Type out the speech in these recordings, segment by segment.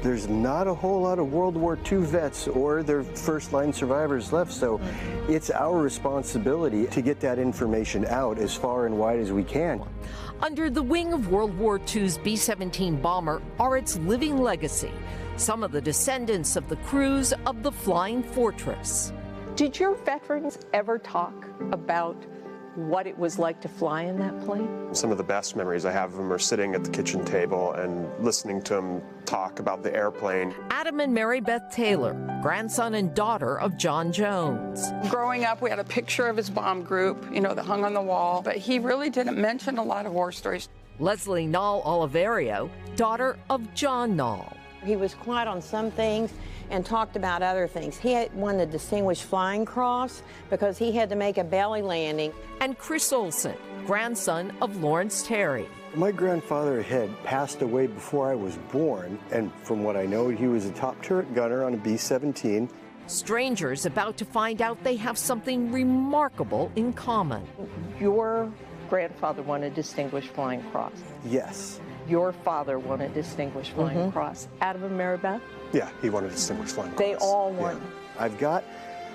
There's not a whole lot of World War II vets or their first-line survivors left, so it's our responsibility to get that information out as far and wide as we can. Under the wing of World War II's B-17 bomber are its living legacy, some of the descendants of the crews of the Flying Fortress. Did your veterans ever talk about what it was like to fly in that plane? Some of the best memories I have of them are sitting at the kitchen table and listening to them talk about the airplane. Adam and Mary Beth Taylor, grandson and daughter of John Jones. Growing up, we had a picture of his bomb group, that hung on the wall, but he really didn't mention a lot of war stories. Leslie Nall Oliverio, daughter of John Nall. He was quiet on some things and talked about other things. He had won the Distinguished Flying Cross because he had to make a belly landing. And Chris Olson, grandson of Lawrence Terry. My grandfather had passed away before I was born, and from what I know, he was a top turret gunner on a B-17. Strangers about to find out they have something remarkable in common. Your grandfather won a Distinguished Flying Cross. Yes. Your father won a Distinguished Flying Cross. Adam and Mary Beth? Yeah, he won a Distinguished Flying Cross. They all won. Yeah. I've got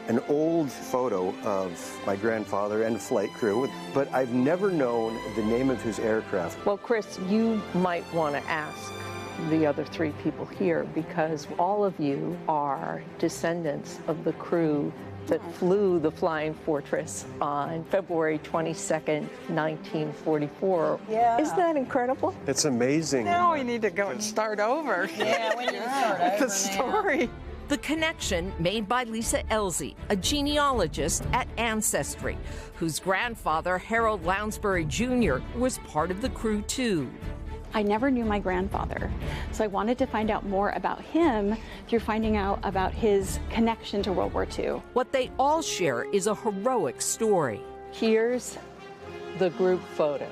an old photo of my grandfather and flight crew, but I've never known the name of his aircraft. Well, Chris, you might want to ask the other three people here, because all of you are descendants of the crew that flew the Flying Fortress on February 22nd, 1944. Yeah. Isn't that incredible? It's amazing. Now we need to go and start over. Yeah, we need to start over the story. The connection made by Lisa Elsie, a genealogist at Ancestry, whose grandfather, Harold Lounsbury Jr., was part of the crew too. I never knew my grandfather, so I wanted to find out more about him through finding out about his connection to World War II. What they all share is a heroic story. Here's the group photo.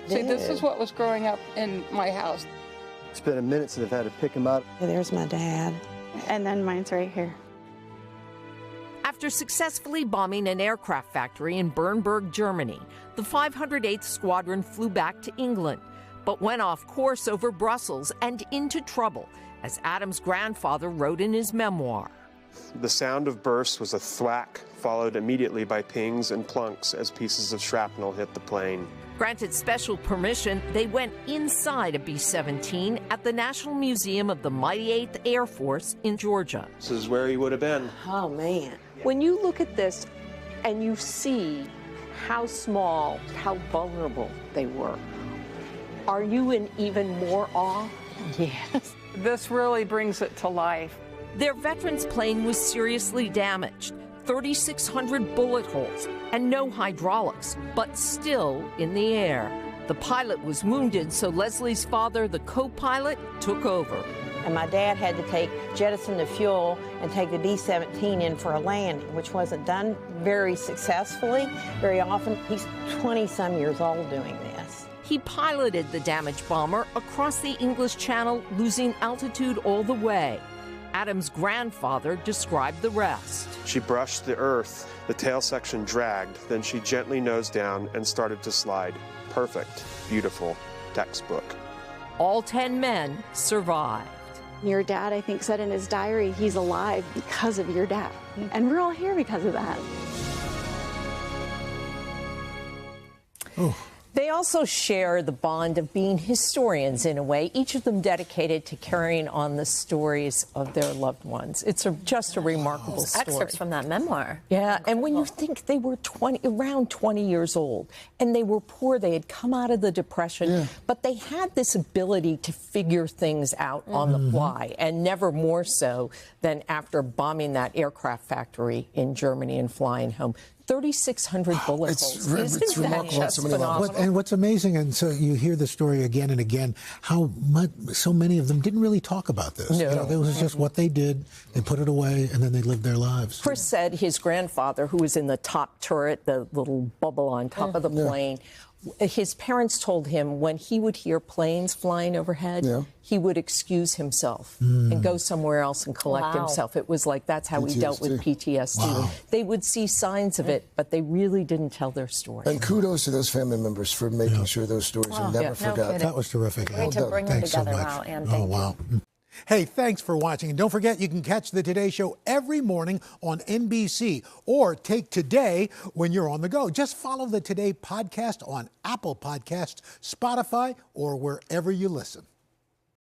See, this is what was growing up in my house. It's been a minute since I've had to pick him up. There's my dad. And then mine's right here. After successfully bombing an aircraft factory in Bernburg, Germany, the 508th Squadron flew back to England, but went off course over Brussels and into trouble, as Adam's grandfather wrote in his memoir. The sound of bursts was a thwack, followed immediately by pings and plunks as pieces of shrapnel hit the plane. Granted special permission, they went inside a B-17 at the National Museum of the Mighty 8th Air Force in Georgia. This is where he would have been. Oh, man. When you look at this and you see how small, how vulnerable they were, are you in even more awe? Yes. This really brings it to life. Their veterans' plane was seriously damaged, 3,600 bullet holes, and no hydraulics, but still in the air. The pilot was wounded, so Leslie's father, the co-pilot, took over. And my dad had to jettison the fuel and take the B-17 in for a landing, which wasn't done very successfully. Very often, he's 20-some years old doing this. He piloted the damaged bomber across the English Channel, losing altitude all the way. Adam's grandfather described the rest. She brushed the earth, the tail section dragged, then she gently nosed down and started to slide. Perfect, beautiful, textbook. All 10 men survived. Your dad, I think, said in his diary, he's alive because of your dad. And we're all here because of that. Oh. They also share the bond of being historians in a way, each of them dedicated to carrying on the stories of their loved ones. It's just a remarkable story. Excerpts from that memoir. Yeah, and when you think they were around 20 years old, and they were poor, they had come out of the Depression, but they had this ability to figure things out on the fly, and never more so than after bombing that aircraft factory in Germany and flying home. 3,600 bullet holes. It's remarkable on so many levels. And what's amazing, and so you hear the story again and again, how much, so many of them didn't really talk about this. No. You know, it was just what they did, they put it away, and then they lived their lives. Chris said his grandfather, who was in the top turret, the little bubble on top of the plane, his parents told him when he would hear planes flying overhead, he would excuse himself and go somewhere else and collect himself. It was like that's how he dealt with PTSD. They would see signs of it, but they really didn't tell their story. And kudos to those family members for making sure those stories are never forgotten. That was terrific. Great to bring them together. Wow, Anne, thank you. Hey, thanks for watching. And don't forget, you can catch the Today Show every morning on NBC or take Today when you're on the go. Just follow the Today podcast on Apple Podcasts, Spotify, or wherever you listen.